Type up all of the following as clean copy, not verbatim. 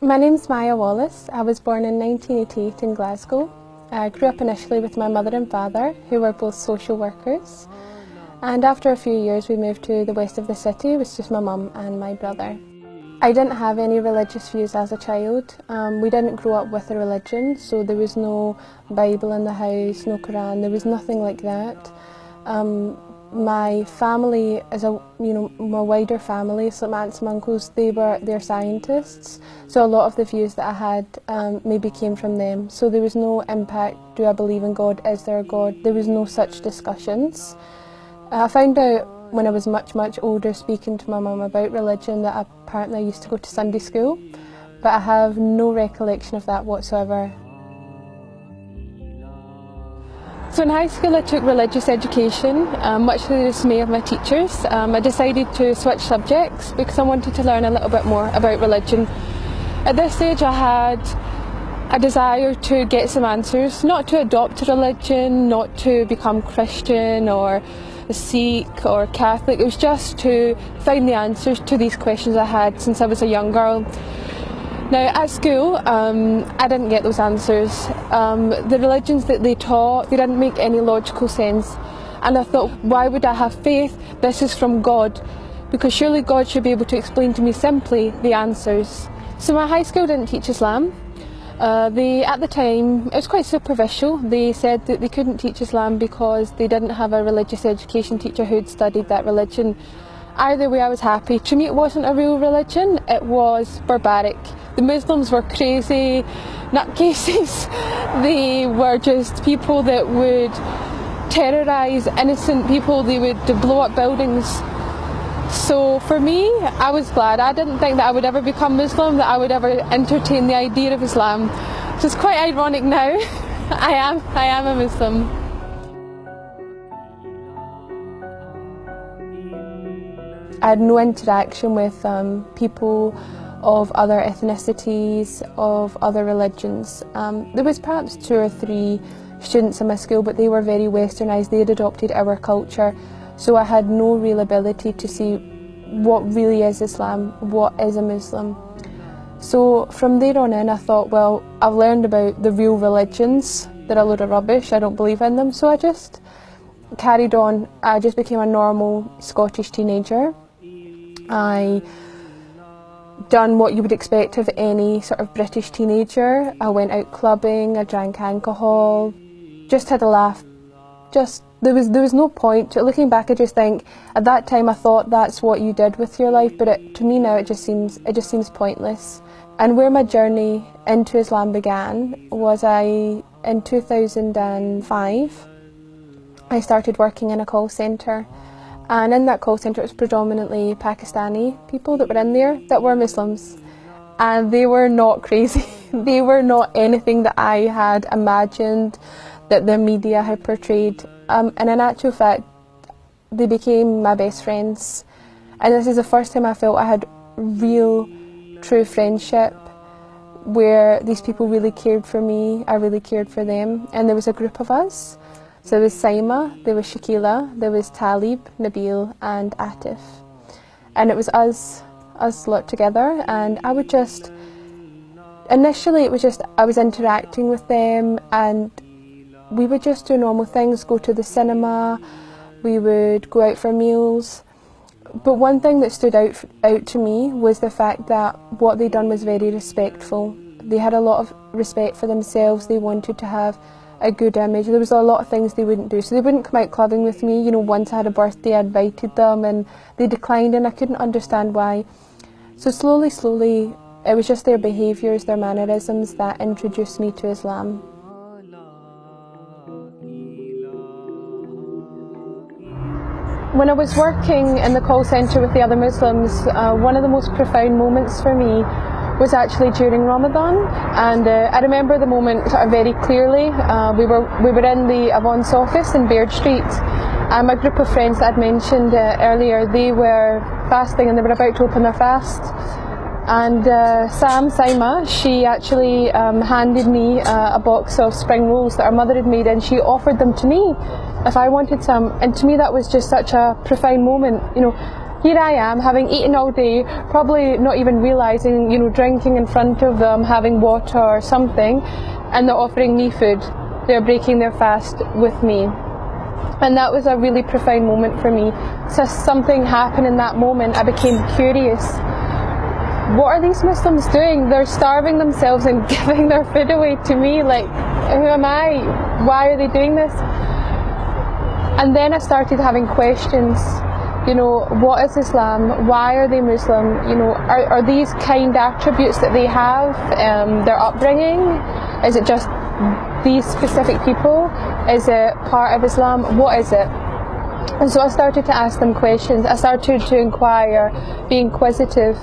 My name's Maya Wallace. I was born in 1988 in Glasgow. I grew up initially with my mother and father, who were both social workers. And after a few years we moved to the west of the city. It was just my mum and my brother. I didn't have any religious views as a child. We didn't grow up with a religion, so there was no Bible in the house, no Quran, there was nothing like that. My family, my wider family, so my aunts and uncles, they're scientists, so a lot of the views that I had maybe came from them. So there was no impact, do I believe in God, is there a God? There was no such discussions. I found out when I was much older, speaking to my mum about religion, that apparently I used to go to Sunday school, but I have no recollection of that whatsoever. So in high school I took religious education, much to the dismay of my teachers. I decided to switch subjects because I wanted to learn a little bit more about religion. At this stage I had a desire to get some answers, not to adopt a religion, not to become Christian or a Sikh or Catholic. It was just to find the answers to these questions I had since I was a young girl. Now at school, I didn't get those answers. The religions that they taught, they didn't make any logical sense. And I thought, why would I have faith? This is from God. Because surely God should be able to explain to me simply the answers. So my high school didn't teach Islam. At the time, it was quite superficial. They said that they couldn't teach Islam because they didn't have a religious education teacher who'd studied that religion. Either way, I was happy. To me, it wasn't a real religion, it was barbaric. The Muslims were crazy nutcases. They were just people that would terrorise innocent people. They would blow up buildings. So for me, I was glad. I didn't think that I would ever become Muslim, that I would ever entertain the idea of Islam. So it's quite ironic now. I am a Muslim. I had no interaction with people of other ethnicities, of other religions. There was perhaps 2 or 3 students in my school, but they were very westernised. They had adopted our culture, so I had no real ability to see what really is Islam, what is a Muslim. So from there on in I thought, well, I've learned about the real religions. They're a load of rubbish, I don't believe in them, so I just carried on. I just became a normal Scottish teenager. I done what you would expect of any sort of British teenager. I went out clubbing, I drank alcohol, just had a laugh. There was no point. Looking back, I just think at that time I thought that's what you did with your life, but to me now it just seems pointless. And where my journey into Islam began was in 2005 I started working in a call centre. And in that call centre it was predominantly Pakistani people that were in there that were Muslims. And they were not crazy. They were not anything that I had imagined, that the media had portrayed. And in actual fact, they became my best friends. And this is the first time I felt I had real, true friendship, where these people really cared for me, I really cared for them. And there was a group of us. So there was Saima, there was Shakila, there was Talib, Nabil and Atif. And it was us lot together, and I would just, initially it was just, I was interacting with them and we would just do normal things, go to the cinema, we would go out for meals. But one thing that stood out to me was the fact that what they'd done was very respectful. They had a lot of respect for themselves, they wanted to have a good image. There was a lot of things they wouldn't do. So they wouldn't come out clubbing with me. You know, once I had a birthday I invited them and they declined and I couldn't understand why. So slowly, it was just their behaviours, their mannerisms that introduced me to Islam. When I was working in the call centre with the other Muslims, one of the most profound moments for me was actually during Ramadan, and I remember the moment very clearly. We were in the Avon's office in Baird Street, and my group of friends that I'd mentioned earlier, they were fasting and they were about to open their fast. And Saima, she actually handed me a box of spring rolls that her mother had made, and she offered them to me if I wanted some. And to me that was just such a profound moment. You know, here I am, having eaten all day, probably not even realising, drinking in front of them, having water or something, and they're offering me food. They're breaking their fast with me. And that was a really profound moment for me. So something happened in that moment. I became curious. What are these Muslims doing? They're starving themselves and giving their food away to me. Like, who am I? Why are they doing this? And then I started having questions. What is Islam? Why are they Muslim? Are these kind attributes that they have, their upbringing? Is it just these specific people? Is it part of Islam? What is it? And so I started to ask them questions. I started to inquire, be inquisitive.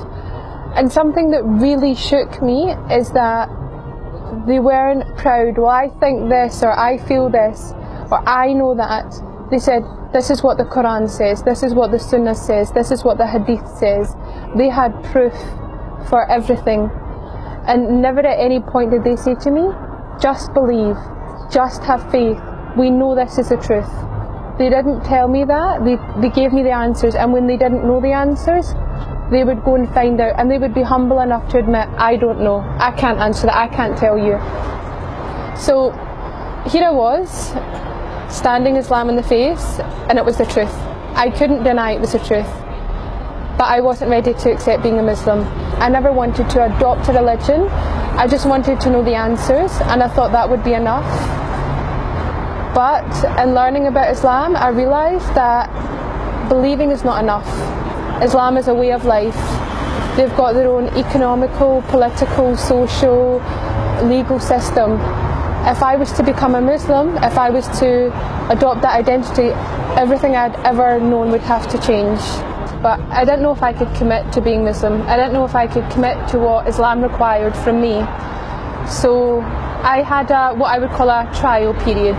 And something that really shook me is that they weren't proud. Well, I think this, or I feel this, or I know that. They said, this is what the Quran says, this is what the Sunnah says, this is what the Hadith says. They had proof for everything. And never at any point did they say to me, just believe, just have faith, we know this is the truth. They didn't tell me that, they gave me the answers, and when they didn't know the answers, they would go and find out, and they would be humble enough to admit, I don't know, I can't answer that, I can't tell you. So here I was, standing Islam in the face, and it was the truth. I couldn't deny it was the truth. But I wasn't ready to accept being a Muslim. I never wanted to adopt a religion, I just wanted to know the answers, and I thought that would be enough. But in learning about Islam, I realised that believing is not enough. Islam is a way of life. They've got their own economical, political, social, legal system. If I was to become a Muslim, if I was to adopt that identity, everything I'd ever known would have to change. But I didn't know if I could commit to being Muslim. I didn't know if I could commit to what Islam required from me. So I had what I would call a trial period.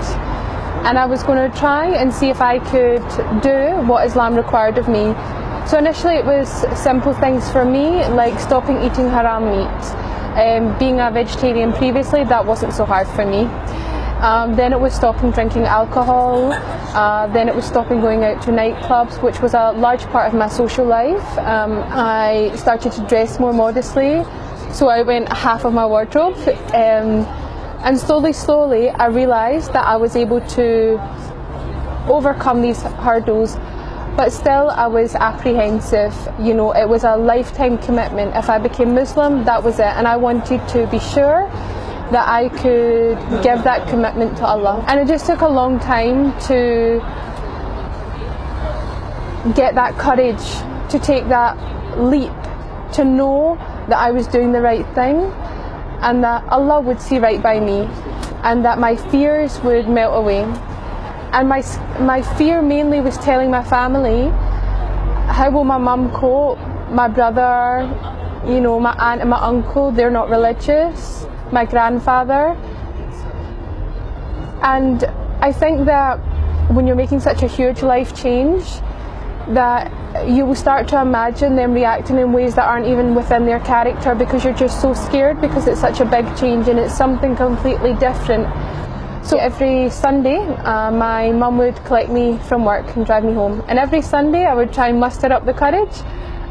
And I was going to try and see if I could do what Islam required of me. So initially it was simple things for me, like stopping eating haram meat. Being a vegetarian previously, that wasn't so hard for me. Then it was stopping drinking alcohol. Then it was stopping going out to nightclubs, which was a large part of my social life. I started to dress more modestly, so I went half of my wardrobe. And slowly, I realised that I was able to overcome these hurdles. But still, I was apprehensive. It was a lifetime commitment. If I became Muslim, that was it. And I wanted to be sure that I could give that commitment to Allah. And it just took a long time to get that courage, to take that leap, to know that I was doing the right thing, and that Allah would see right by me, and that my fears would melt away. And my fear mainly was telling my family, how will my mum cope, my brother, my aunt and my uncle, they're not religious, my grandfather. And I think that when you're making such a huge life change, that you will start to imagine them reacting in ways that aren't even within their character, because you're just so scared, because it's such a big change and it's something completely different. So every Sunday, my mum would collect me from work and drive me home. And every Sunday I would try and muster up the courage,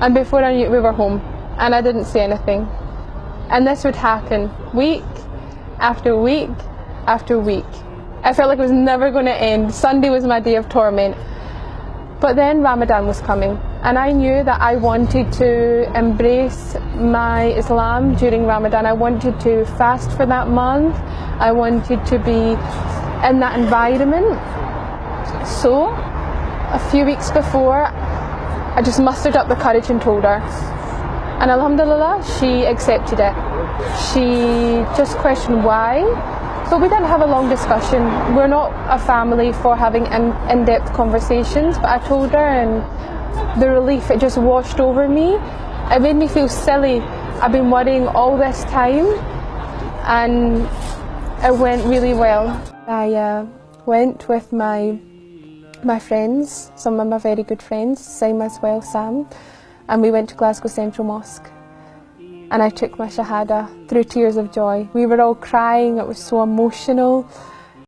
and before I knew it, we were home. And I didn't say anything. And this would happen week after week after week. I felt like it was never going to end. Sunday was my day of torment. But then Ramadan was coming, and I knew that I wanted to embrace my Islam during Ramadan. I wanted to fast for that month. I wanted to be in that environment. So a few weeks before, I just mustered up the courage and told her. And alhamdulillah, she accepted it. She just questioned why. So we didn't have a long discussion. We're not a family for having in-depth conversations, but I told her, and the relief, it just washed over me. It made me feel silly. I've been worrying all this time, and it went really well. I went with my friends, some of my very good friends, Sam as well, Sam, and we went to Glasgow Central Mosque. And I took my Shahada through tears of joy. We were all crying, it was so emotional.